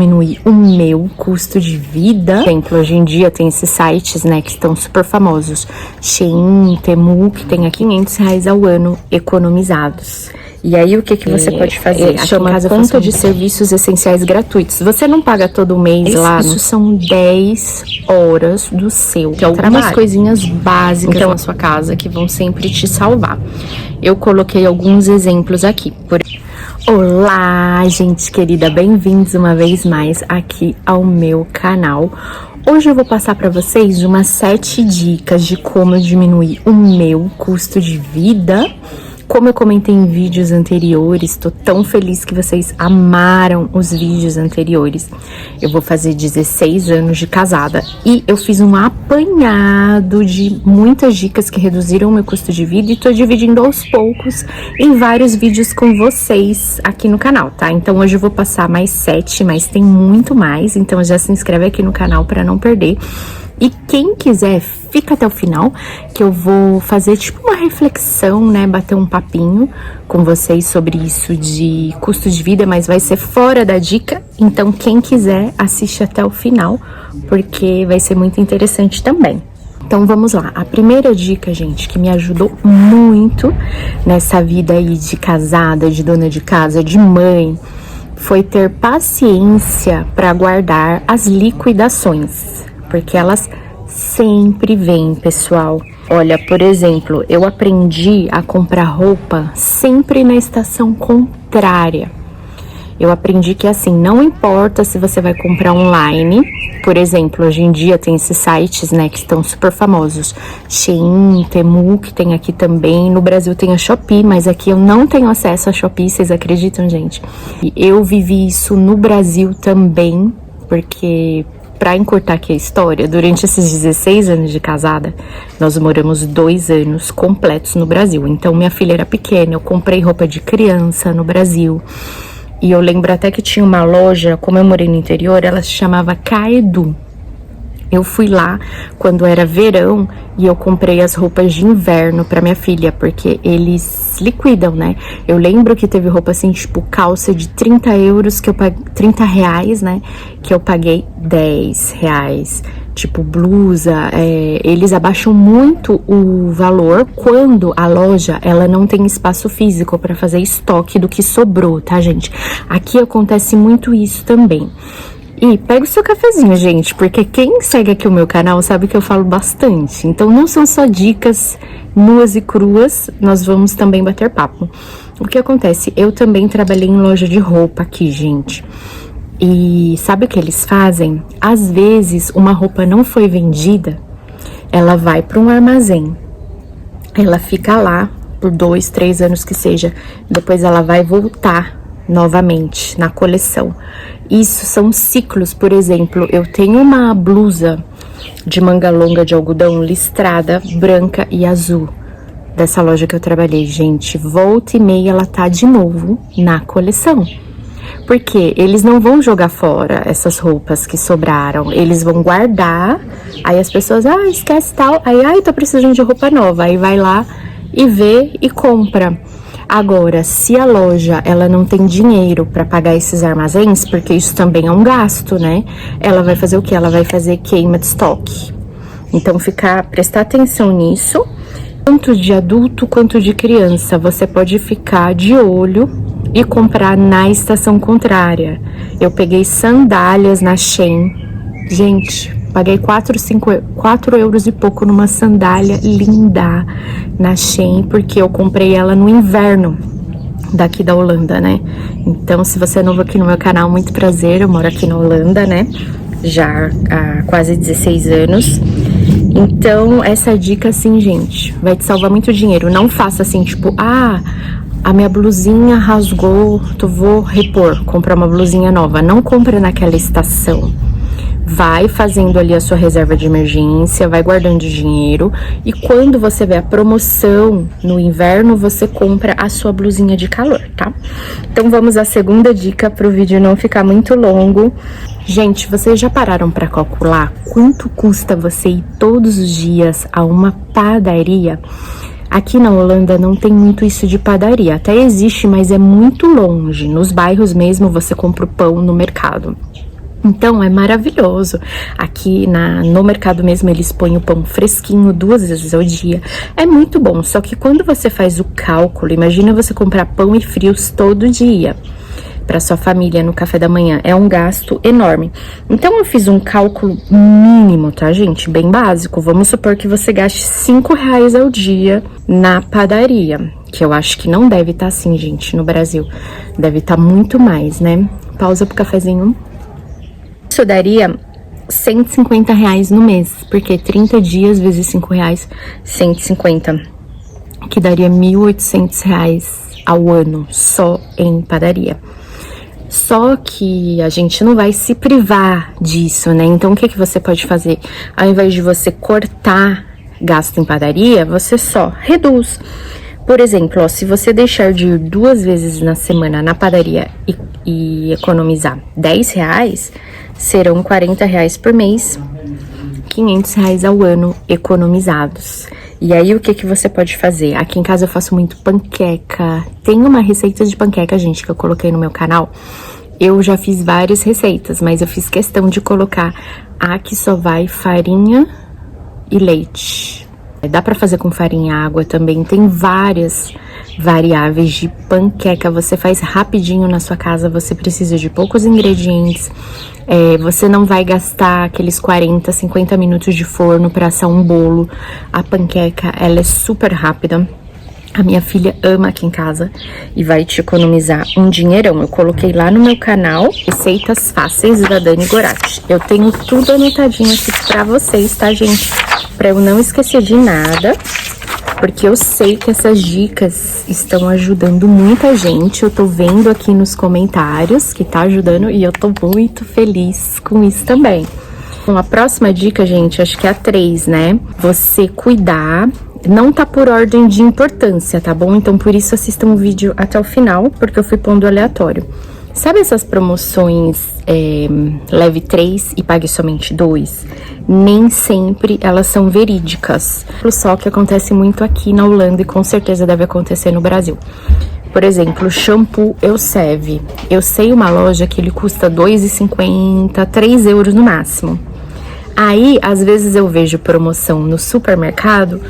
Diminuir o meu custo de vida. Por exemplo, hoje em dia tem esses sites, né, que estão super famosos. Shein, Temu, que tem a R$500 ao ano economizados. E aí, o que você pode fazer? Chama conta de serviços essenciais gratuitos. Você não paga todo mês lá. Isso são 10 horas do seu trabalho. Algumas coisinhas básicas na sua casa que vão sempre te salvar. Eu coloquei alguns exemplos aqui. Olá, gente querida, bem-vindos uma vez mais aqui ao meu canal. Hoje eu vou passar para vocês umas 7 dicas de como diminuir o meu custo de vida. Como eu comentei em vídeos anteriores, tô tão feliz que vocês amaram os vídeos anteriores. Eu vou fazer 16 anos de casada e eu fiz um apanhado de muitas dicas que reduziram o meu custo de vida e tô dividindo aos poucos em vários vídeos com vocês aqui no canal, tá? Então hoje eu vou passar mais 7, mas tem muito mais, então já se inscreve aqui no canal para não perder. E quem quiser, fica até o final, que eu vou fazer tipo uma reflexão, né? Bater um papinho com vocês sobre isso de custo de vida, mas vai ser fora da dica. Então, quem quiser, assiste até o final, porque vai ser muito interessante também. Então, vamos lá. A primeira dica, gente, que me ajudou muito nessa vida aí de casada, de dona de casa, de mãe, foi ter paciência para guardar as liquidações. Porque elas sempre vêm, pessoal. Olha, por exemplo, eu aprendi a comprar roupa sempre na estação contrária. Eu aprendi que assim, não importa se você vai comprar online. Por exemplo, hoje em dia tem esses sites, né, que estão super famosos. Shein, Temu, que tem aqui também. No Brasil tem a Shopee, mas aqui eu não tenho acesso a Shopee, vocês acreditam, gente? E eu vivi isso no Brasil também, porque... Pra encurtar aqui a história, durante esses 16 anos de casada, nós moramos 2 anos completos no Brasil. Então, minha filha era pequena, eu comprei roupa de criança no Brasil. E eu lembro até que tinha uma loja, como eu morei no interior, ela se chamava Caedu. Eu fui lá quando era verão e eu comprei as roupas de inverno pra minha filha, porque eles liquidam, né? Eu lembro que teve roupa assim, tipo calça de 30 euros, que eu paguei, 30 reais, né? Que eu paguei 10 reais. Tipo blusa, eles abaixam muito o valor quando a loja, ela não tem espaço físico pra fazer estoque do que sobrou, tá, gente? Aqui acontece muito isso também. E pega o seu cafezinho, gente, porque quem segue aqui o meu canal sabe que eu falo bastante. Então, não são só dicas nuas e cruas, nós vamos também bater papo. O que acontece? Eu também trabalhei em loja de roupa aqui, gente. E sabe o que eles fazem? Às vezes, uma roupa não foi vendida, ela vai para um armazém. Ela fica lá por 2, 3 anos que seja. Depois ela vai voltar novamente na coleção. Isso são ciclos. Por exemplo, eu tenho uma blusa de manga longa de algodão listrada, branca e azul, dessa loja que eu trabalhei, gente. Volta e meia ela tá de novo na coleção. Porque eles não vão jogar fora essas roupas que sobraram, eles vão guardar. Aí as pessoas, esquece tal, aí, tô precisando de roupa nova. Aí vai lá e vê e compra. Agora, se a loja, ela não tem dinheiro para pagar esses armazéns, porque isso também é um gasto, né? Ela vai fazer o quê? Ela vai fazer queima de estoque. Então, prestar atenção nisso. Tanto de adulto quanto de criança, você pode ficar de olho e comprar na estação contrária. Eu peguei sandálias na Shein. Gente, paguei 4 euros e pouco numa sandália linda na Shein, porque eu comprei ela no inverno daqui da Holanda, né? Então, se você é novo aqui no meu canal, muito prazer, eu moro aqui na Holanda, né? Já há quase 16 anos. Então, essa dica, assim, gente, vai te salvar muito dinheiro. Não faça assim, tipo, a minha blusinha rasgou, vou repor, comprar uma blusinha nova. Não compra naquela estação. Vai fazendo ali a sua reserva de emergência, vai guardando dinheiro e quando você vê a promoção no inverno, você compra a sua blusinha de calor, tá? Então vamos à segunda dica para o vídeo não ficar muito longo. Gente, vocês já pararam para calcular quanto custa você ir todos os dias a uma padaria? Aqui na Holanda não tem muito isso de padaria, até existe, mas é muito longe. Nos bairros mesmo você compra o pão no mercado. Então, é maravilhoso. Aqui no mercado mesmo, eles põem o pão fresquinho 2 vezes ao dia. É muito bom, só que quando você faz o cálculo, imagina você comprar pão e frios todo dia para sua família no café da manhã. É um gasto enorme. Então, eu fiz um cálculo mínimo, tá, gente? Bem básico. Vamos supor que você gaste R$5 ao dia na padaria, que eu acho que não deve estar assim, gente, no Brasil. Deve estar muito mais, né? Pausa pro cafezinho. Isso daria R$150 no mês, porque 30 dias vezes R$5, 150, que daria R$1.800 ao ano, só em padaria. Só que a gente não vai se privar disso, né? Então, o que você pode fazer? Ao invés de você cortar gasto em padaria, você só reduz. Por exemplo, ó, se você deixar de ir 2 vezes na semana na padaria e economizar R$10, serão R$40 por mês, R$500 ao ano economizados. E aí, o que você pode fazer? Aqui em casa eu faço muito panqueca. Tem uma receita de panqueca, gente, que eu coloquei no meu canal. Eu já fiz várias receitas, mas eu fiz questão de colocar a que só vai farinha e leite. Dá pra fazer com farinha e água também. Tem várias variáveis de panqueca. Você faz rapidinho na sua casa. Você precisa de poucos ingredientes. Você não vai gastar aqueles 40, 50 minutos de forno pra assar um bolo. A panqueca, ela é super rápida. A minha filha ama aqui em casa e vai te economizar um dinheirão. Eu coloquei lá no meu canal Receitas Fáceis da Dani Gorati. Eu tenho tudo anotadinho aqui pra vocês, tá, gente? Pra eu não esquecer de nada, porque eu sei que essas dicas estão ajudando muita gente. Eu tô vendo aqui nos comentários que tá ajudando e eu tô muito feliz com isso também. Bom, a próxima dica, gente, acho que é a 3, né? Você cuidar. Não tá por ordem de importância, tá bom? Então, por isso, assistam o vídeo até o final, porque eu fui pondo aleatório. Sabe essas promoções leve 3 e pague somente 2? Nem sempre elas são verídicas. Só que acontece muito aqui na Holanda e com certeza deve acontecer no Brasil. Por exemplo, shampoo Elseve. Eu sei uma loja que ele custa R$2,50, €3 no máximo. Aí, às vezes eu vejo promoção no supermercado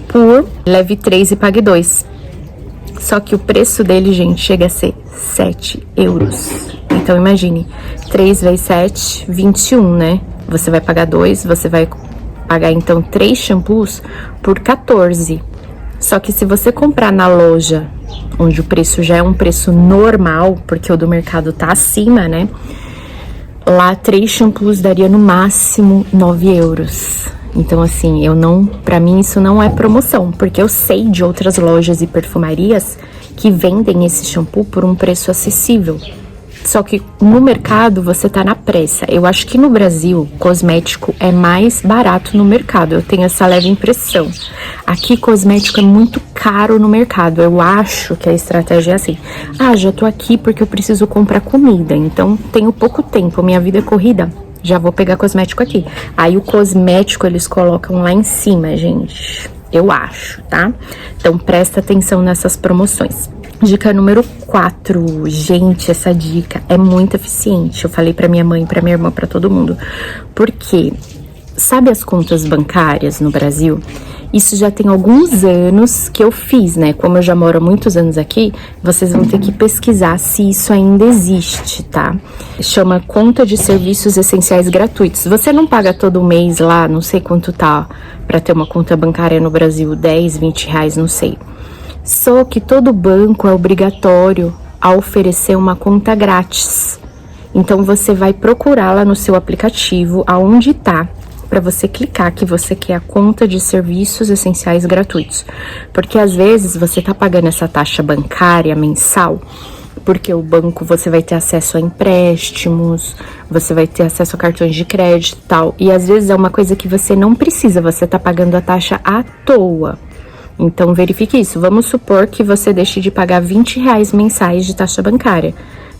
por leve 3 e pague 2. Só que o preço dele, gente, chega a ser €7. Então, imagine, 3 vezes 7, 21, né? Você vai pagar 2, você vai pagar, então, 3 shampoos por 14. Só que se você comprar na loja, onde o preço já é um preço normal, porque o do mercado tá acima, né? Lá, 3 shampoos daria no máximo €9. Então, assim, pra mim isso não é promoção, porque eu sei de outras lojas e perfumarias que vendem esse shampoo por um preço acessível. Só que no mercado você tá na pressa. Eu acho que no Brasil, cosmético é mais barato no mercado. Eu tenho essa leve impressão. Aqui, cosmético é muito caro no mercado. Eu acho que a estratégia é assim. Ah, já tô aqui porque eu preciso comprar comida. Então, tenho pouco tempo, minha vida é corrida. Já vou pegar cosmético aqui. Aí, o cosmético eles colocam lá em cima, gente. Eu acho, tá? Então, presta atenção nessas promoções. Dica número 4. Gente, essa dica é muito eficiente. Eu falei pra minha mãe, pra minha irmã, pra todo mundo. Porque, sabe as contas bancárias no Brasil? Isso já tem alguns anos que eu fiz, né? Como eu já moro há muitos anos aqui, vocês vão ter que pesquisar se isso ainda existe, tá? Chama Conta de Serviços Essenciais Gratuitos. Você não paga todo mês lá, não sei quanto tá, pra ter uma conta bancária no Brasil, 10, 20 reais, não sei. Só que todo banco é obrigatório a oferecer uma conta grátis. Então, você vai procurar lá no seu aplicativo aonde tá, para você clicar que você quer a conta de serviços essenciais gratuitos. Porque às vezes você tá pagando essa taxa bancária mensal, porque o banco você vai ter acesso a empréstimos, você vai ter acesso a cartões de crédito e tal. E às vezes é uma coisa que você não precisa, você tá pagando a taxa à toa. Então, verifique isso. Vamos supor que você deixe de pagar 20 reais mensais de taxa bancária.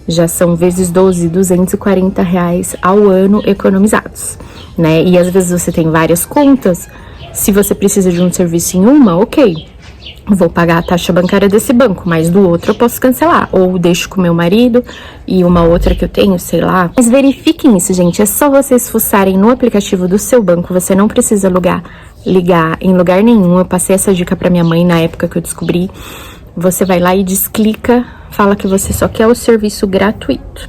Já são vezes 12, 240 reais ao ano economizados, né? E às vezes você tem várias contas. Se você precisa de um serviço em uma, ok. vou pagar a taxa bancária desse banco, mas do outro eu posso cancelar, ou deixo com meu marido e uma outra que eu tenho, sei lá. Mas verifiquem isso, gente, é só vocês fuçarem no aplicativo do seu banco, você não precisa ligar em lugar nenhum. Eu passei essa dica pra minha mãe na época que eu descobri. Você vai lá e desclica, fala que você só quer o serviço gratuito.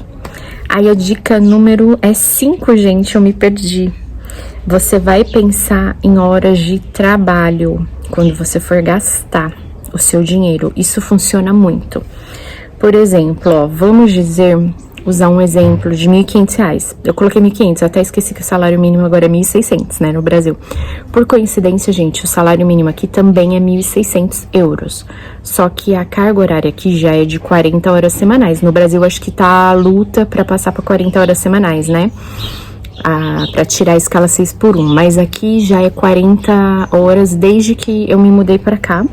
Aí a dica número 5, gente, eu me perdi. Você vai pensar em horas de trabalho quando você for gastar o seu dinheiro. Isso funciona muito. Por exemplo, ó, vamos usar um exemplo de R$1.500. Eu coloquei 1.500, até esqueci que o salário mínimo agora é 1.600, né, no Brasil. Por coincidência, gente, o salário mínimo aqui também é 1.600 euros. Só que a carga horária aqui já é de 40 horas semanais. No Brasil, acho que tá a luta pra passar pra 40 horas semanais, né? Pra tirar a escala 6x1. Mas aqui já é 40 horas desde que eu me mudei pra cá.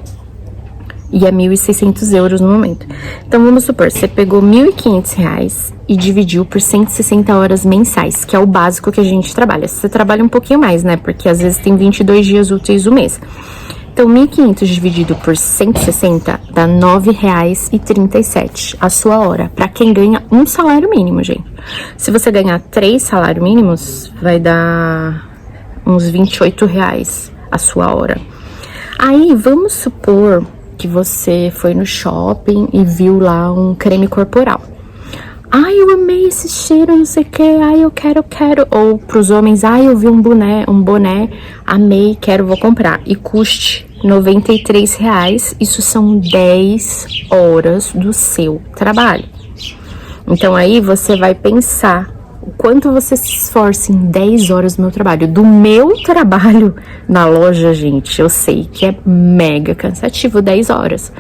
E é 1.600 euros no momento. Então, vamos supor, você pegou R$1.500 e dividiu por 160 horas mensais, que é o básico que a gente trabalha. Você trabalha um pouquinho mais, né? Porque às vezes tem 22 dias úteis no mês. Então, 1.500 dividido por 160 dá R$9,37 a sua hora. Pra quem ganha um salário mínimo, gente. Se você ganhar 3 salários mínimos, vai dar uns R$28 a sua hora. Aí, vamos supor que você foi no shopping e viu lá um creme corporal. Ai, eu amei esse cheiro, não sei o que, ai, eu quero. Ou pros homens, ai, eu vi um boné, amei, vou comprar. E custe R$93, isso são 10 horas do seu trabalho. Então aí você vai pensar o quanto você se esforça em 10 horas do meu trabalho. Do meu trabalho na loja, gente, eu sei que é mega cansativo 10 horas.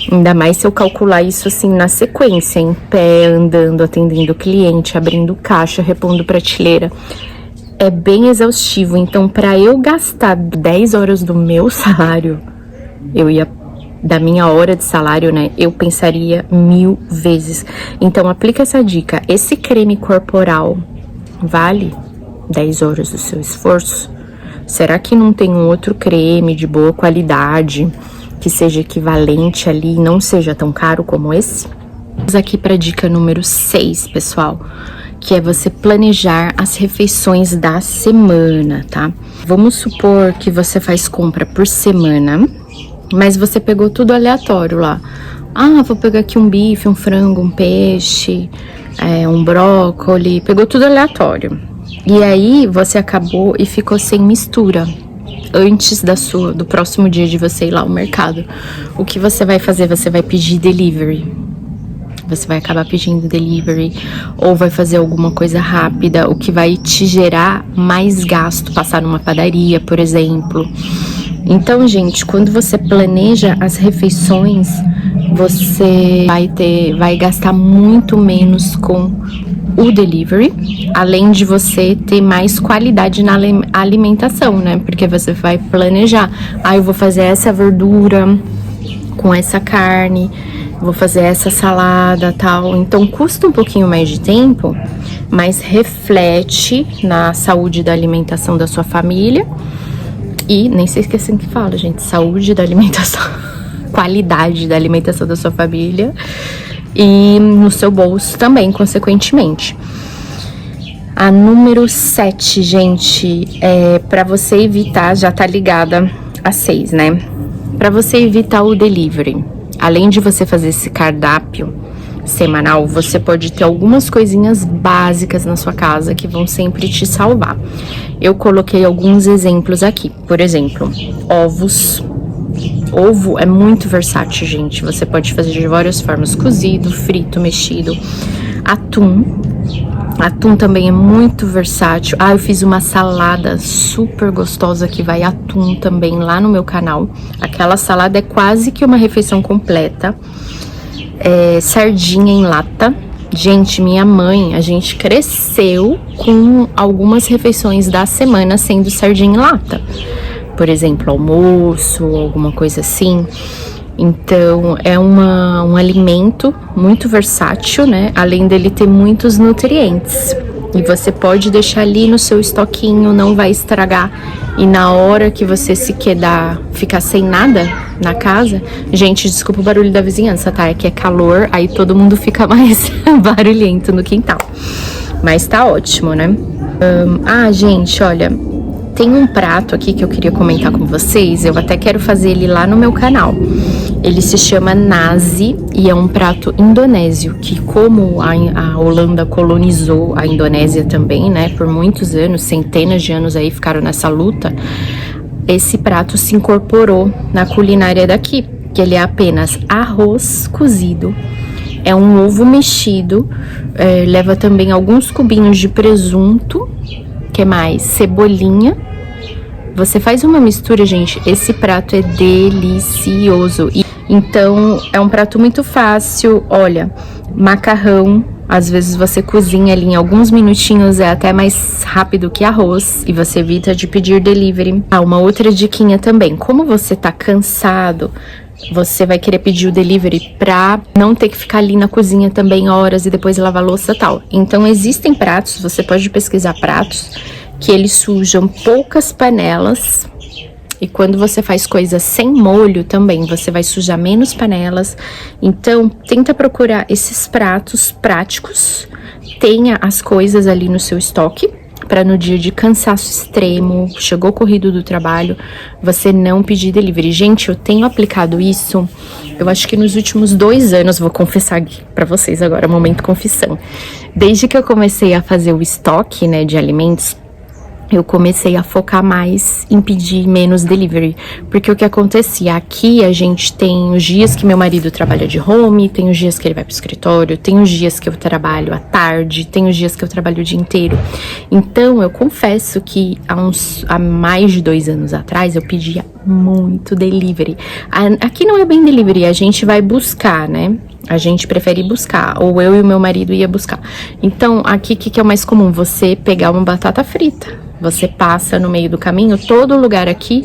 Ainda mais se eu calcular isso assim na sequência, em pé, andando, atendendo cliente, abrindo caixa, repondo prateleira. É bem exaustivo. Então, para eu gastar 10 horas do meu salário, da minha hora de salário, né, eu pensaria 1000 vezes. Então, aplica essa dica. Esse creme corporal vale 10 horas do seu esforço? Será que não tem um outro creme de boa qualidade que seja equivalente ali e não seja tão caro como esse? Vamos aqui para dica número 6, pessoal, que é você planejar as refeições da semana, tá? Vamos supor que você faz compra por semana, mas você pegou tudo aleatório lá. Ah, vou pegar aqui um bife, um frango, um peixe, um brócolis, pegou tudo aleatório. E aí você acabou e ficou sem mistura antes do próximo dia de você ir lá ao mercado. O que você vai fazer? Você vai pedir delivery. Você vai acabar pedindo delivery ou vai fazer alguma coisa rápida, o que vai te gerar mais gasto, passar numa padaria, por exemplo. Então, gente, quando você planeja as refeições, você vai gastar muito menos com o delivery, além de você ter mais qualidade na alimentação, né? Porque você vai planejar, eu vou fazer essa verdura com essa carne, vou fazer essa salada, tal. Então, custa um pouquinho mais de tempo, mas reflete na saúde da alimentação da sua família. E, nem sei se é assim que fala, gente, saúde da alimentação, qualidade da alimentação da sua família e no seu bolso também, consequentemente. A número 7, gente, pra você evitar, já tá ligada a 6, né? Pra você evitar o delivery, além de você fazer esse cardápio semanal, você pode ter algumas coisinhas básicas na sua casa que vão sempre te salvar. Eu coloquei alguns exemplos aqui. Por exemplo, ovos. Ovo é muito versátil, gente. Você pode fazer de várias formas: cozido, frito, mexido. Atum. Atum também é muito versátil. Eu fiz uma salada super gostosa que vai atum também lá no meu canal. Aquela salada é quase que uma refeição completa. Sardinha em lata. Gente, minha mãe, a gente cresceu com algumas refeições da semana sendo sardinha em lata. Por exemplo, almoço, alguma coisa assim. Então, é um alimento muito versátil, né? Além dele ter muitos nutrientes. E você pode deixar ali no seu estoquinho, não vai estragar. E na hora que você se quedar, ficar sem nada, na casa. Gente, desculpa o barulho da vizinhança, tá? É que é calor, aí todo mundo fica mais barulhento no quintal. Mas tá ótimo, né? Gente, olha, tem um prato aqui que eu queria comentar com vocês. Eu até quero fazer ele lá no meu canal. Ele se chama nasi e é um prato indonésio, que como a Holanda colonizou a Indonésia também, né? Por muitos anos, centenas de anos aí ficaram nessa luta. Esse prato se incorporou na culinária daqui, que ele é apenas arroz cozido, é um ovo mexido, leva também alguns cubinhos de presunto, que mais? Cebolinha. Você faz uma mistura, gente, esse prato é delicioso. Então, é um prato muito fácil. Olha, macarrão, às vezes você cozinha ali em alguns minutinhos, é até mais rápido que arroz, e você evita de pedir delivery. Uma outra diquinha também, como você tá cansado, você vai querer pedir o delivery pra não ter que ficar ali na cozinha também horas e depois lavar louça e tal. Então, existem pratos, você pode pesquisar pratos, que eles sujam poucas panelas. E quando você faz coisas sem molho também, você vai sujar menos panelas. Então, tenta procurar esses pratos práticos. Tenha as coisas ali no seu estoque, para no dia de cansaço extremo, chegou corrido do trabalho, você não pedir delivery. Gente, eu tenho aplicado isso, eu acho que nos últimos 2 anos, vou confessar aqui pra vocês agora, momento confissão. Desde que eu comecei a fazer o estoque, né, de alimentos, eu comecei a focar mais em pedir menos delivery, porque o que acontecia aqui, a gente tem os dias que meu marido trabalha de home, tem os dias que ele vai pro escritório, tem os dias que eu trabalho à tarde, tem os dias que eu trabalho o dia inteiro. Então, eu confesso que há mais de 2 anos atrás, eu pedia muito delivery. Aqui não é bem delivery, a gente vai buscar, né? A gente prefere buscar, ou eu e o meu marido ia buscar. Então, aqui, o que é o mais comum? Você pegar uma batata frita. Você passa no meio do caminho, todo lugar aqui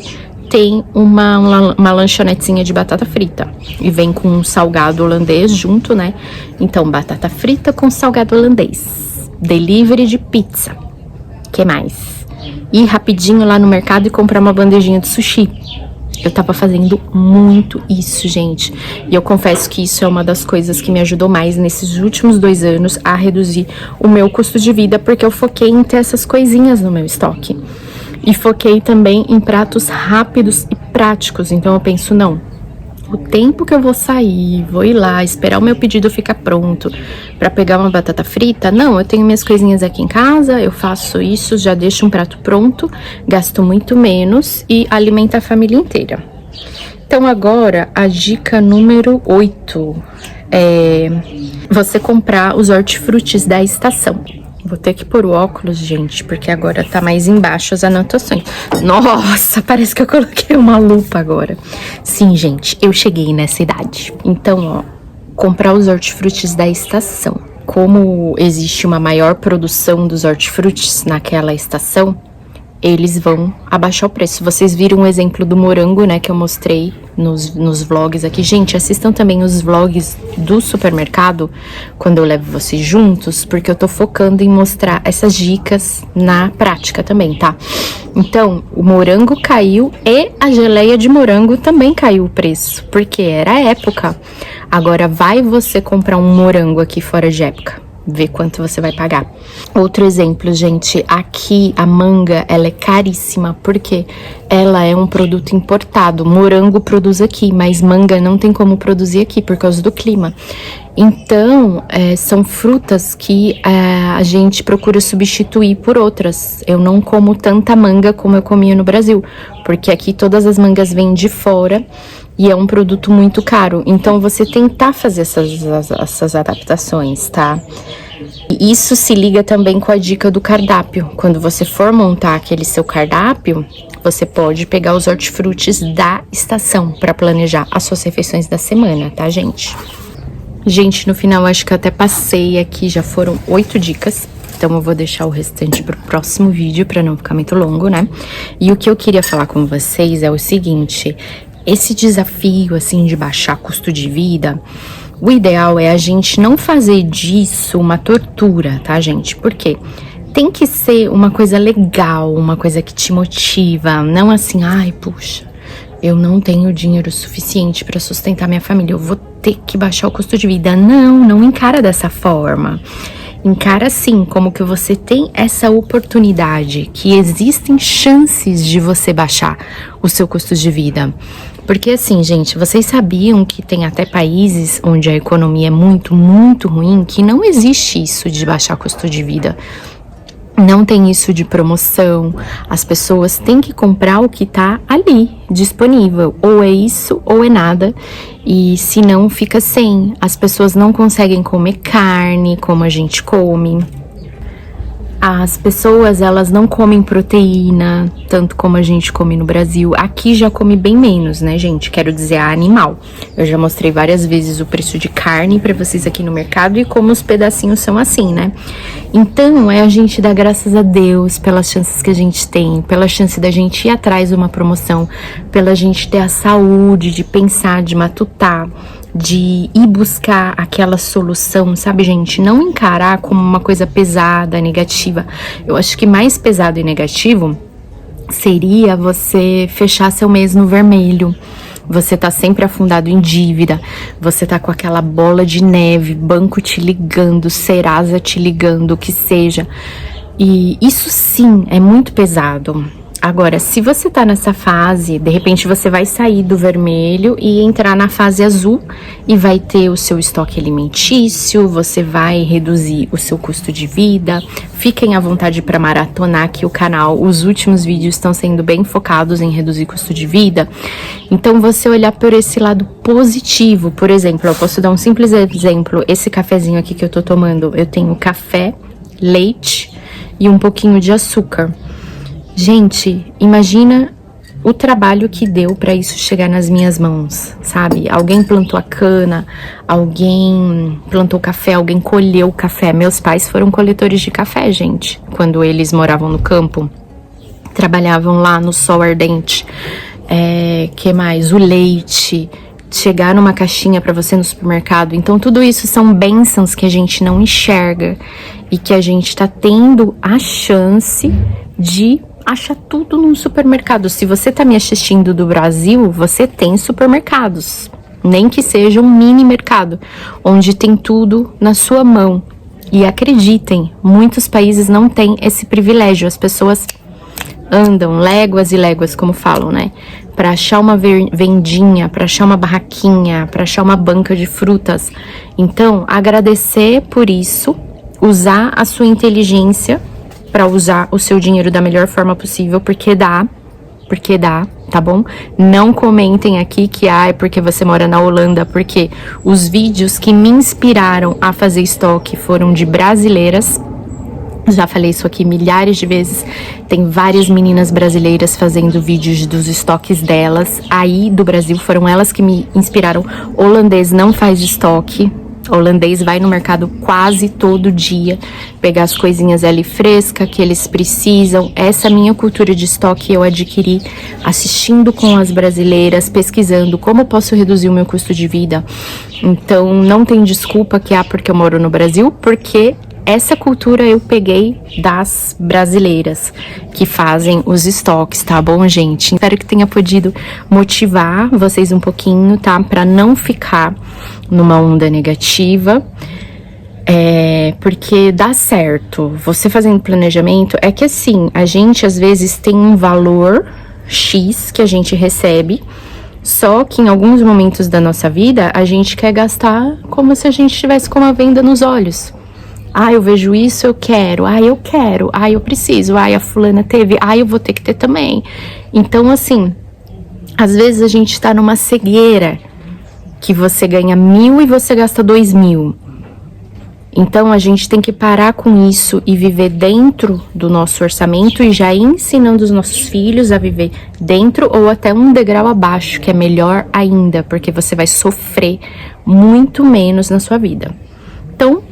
tem uma lanchonetezinha de batata frita. E vem com um salgado holandês junto, né? Então, batata frita com salgado holandês. Delivery de pizza. Que mais? Ir rapidinho lá no mercado e comprar uma bandejinha de sushi. Eu tava fazendo muito isso, gente. E eu confesso que isso é uma das coisas que me ajudou mais nesses últimos 2 anos a reduzir o meu custo de vida, porque eu foquei em ter essas coisinhas no meu estoque. E foquei também em pratos rápidos e práticos. Então eu penso, não, o tempo que eu vou sair, vou ir lá, esperar o meu pedido ficar pronto pra pegar uma batata frita, não, eu tenho minhas coisinhas aqui em casa, eu faço isso, já deixo um prato pronto, gasto muito menos e alimento a família inteira. Então agora, a dica número 8 é você comprar os hortifrutis da estação. Vou ter que pôr o óculos, gente, porque agora tá mais embaixo as anotações. Nossa, parece que eu coloquei uma lupa agora. Sim, gente, eu cheguei nessa idade. Então, comprar os hortifrutis da estação. Como existe uma maior produção dos hortifrutis naquela estação, eles vão abaixar o preço. Vocês viram um exemplo do morango, né, que eu mostrei nos vlogs aqui. Gente, assistam também os vlogs do supermercado, quando eu levo vocês juntos, porque eu tô focando em mostrar essas dicas na prática também, tá? Então, o morango caiu e a geleia de morango também caiu o preço, porque era a época. Agora, vai você comprar um morango aqui fora de época, ver quanto você vai pagar. Outro exemplo, gente, aqui a manga, ela é caríssima, porque ela é um produto importado. Morango produz aqui, mas manga não tem como produzir aqui, por causa do clima. Então, são frutas que a gente procura substituir por outras. Eu não como tanta manga como eu comia no Brasil, porque aqui todas as mangas vêm de fora, e é um produto muito caro. Então, você tentar fazer essas adaptações, tá? E isso se liga também com a dica do cardápio. Quando você for montar aquele seu cardápio, você pode pegar os hortifrutis da estação para planejar as suas refeições da semana, tá, gente? Gente, no final, acho que eu até passei aqui, já foram 8 dicas. Então, eu vou deixar o restante pro próximo vídeo, para não ficar muito longo, né? E o que eu queria falar com vocês é o seguinte: esse desafio, assim, de baixar custo de vida, o ideal é a gente não fazer disso uma tortura, tá, gente? Por quê? Tem que ser uma coisa legal, uma coisa que te motiva, não assim, ai, puxa, eu não tenho dinheiro suficiente para sustentar minha família, eu vou ter que baixar o custo de vida. Não encara dessa forma. Encara assim, como que você tem essa oportunidade, que existem chances de você baixar o seu custo de vida. Porque assim, gente, vocês sabiam que tem até países onde a economia é muito, muito ruim, que não existe isso de baixar custo de vida. Não tem isso de promoção, as pessoas têm que comprar o que tá ali, disponível, ou é isso ou é nada, e se não fica sem. As pessoas não conseguem comer carne como a gente come. As pessoas, elas não comem proteína, tanto como a gente come no Brasil. Aqui já come bem menos, né, gente? Quero dizer, a animal. Eu já mostrei várias vezes o preço de carne pra vocês aqui no mercado e como os pedacinhos são assim, né? Então, a gente dar graças a Deus pelas chances que a gente tem, pela chance da gente ir atrás de uma promoção, pela gente ter a saúde de pensar, de matutar, de ir buscar aquela solução, sabe, gente? Não encarar como uma coisa pesada, negativa. Eu acho que mais pesado e negativo seria você fechar seu mês no vermelho. Você tá sempre afundado em dívida, você tá com aquela bola de neve, banco te ligando, Serasa te ligando, o que seja. E isso sim é muito pesado. Agora, se você tá nessa fase, de repente você vai sair do vermelho e entrar na fase azul e vai ter o seu estoque alimentício, você vai reduzir o seu custo de vida. Fiquem à vontade para maratonar aqui o canal, os últimos vídeos estão sendo bem focados em reduzir custo de vida. Então, você olhar por esse lado positivo, por exemplo, eu posso dar um simples exemplo, esse cafezinho aqui que eu tô tomando, eu tenho café, leite e um pouquinho de açúcar. Gente, imagina o trabalho que deu para isso chegar nas minhas mãos, sabe? Alguém plantou a cana, alguém plantou café, alguém colheu o café. Meus pais foram coletores de café, gente, quando eles moravam no campo, trabalhavam lá no sol ardente. Que mais? O leite, chegar numa caixinha para você no supermercado. Então, tudo isso são bênçãos que a gente não enxerga e que a gente tá tendo a chance de acha tudo num supermercado. Se você tá me assistindo do Brasil, você tem supermercados, nem que seja um mini mercado, onde tem tudo na sua mão. E acreditem, muitos países não têm esse privilégio. As pessoas andam léguas e léguas, como falam, né? Para achar uma vendinha, para achar uma barraquinha, para achar uma banca de frutas. Então, agradecer por isso, usar a sua inteligência para usar o seu dinheiro da melhor forma possível, porque dá, tá bom? Não comentem aqui que é porque você mora na Holanda, porque os vídeos que me inspiraram a fazer estoque foram de brasileiras. Já falei isso aqui milhares de vezes, tem várias meninas brasileiras fazendo vídeos dos estoques delas, aí do Brasil, foram elas que me inspiraram. Holandês não faz estoque, holandês vai no mercado quase todo dia pegar as coisinhas ali frescas que eles precisam. Essa minha cultura de estoque eu adquiri assistindo com as brasileiras, pesquisando como eu posso reduzir o meu custo de vida. Então não tem desculpa que porque eu moro no Brasil, porque essa cultura eu peguei das brasileiras que fazem os estoques, tá bom, gente? Espero que tenha podido motivar vocês um pouquinho, tá? Pra não ficar numa onda negativa. Porque dá certo. Você fazendo planejamento, é que assim, a gente às vezes tem um valor X que a gente recebe, só que em alguns momentos da nossa vida, a gente quer gastar como se a gente estivesse com uma venda nos olhos. Eu vejo isso, eu quero. Eu quero. Eu preciso. A fulana teve. Eu vou ter que ter também. Então, assim, às vezes a gente tá numa cegueira que você ganha 1.000 e você gasta 2.000. Então, a gente tem que parar com isso e viver dentro do nosso orçamento e já ir ensinando os nossos filhos a viver dentro ou até um degrau abaixo, que é melhor ainda, porque você vai sofrer muito menos na sua vida. Então,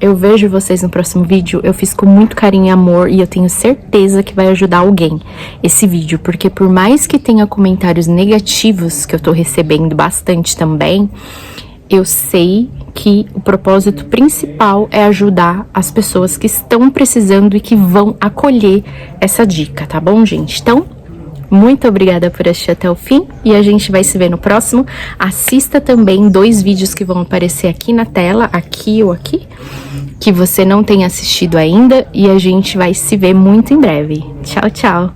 eu vejo vocês no próximo vídeo. Eu fiz com muito carinho e amor e eu tenho certeza que vai ajudar alguém esse vídeo, porque por mais que tenha comentários negativos, que eu tô recebendo bastante também, eu sei que o propósito principal é ajudar as pessoas que estão precisando e que vão acolher essa dica, tá bom, gente? Então, Muito obrigada por assistir até o fim e a gente vai se ver no próximo. Assista também 2 vídeos que vão aparecer aqui na tela, aqui ou aqui, que você não tem assistido ainda, e a gente vai se ver muito em breve. Tchau, tchau!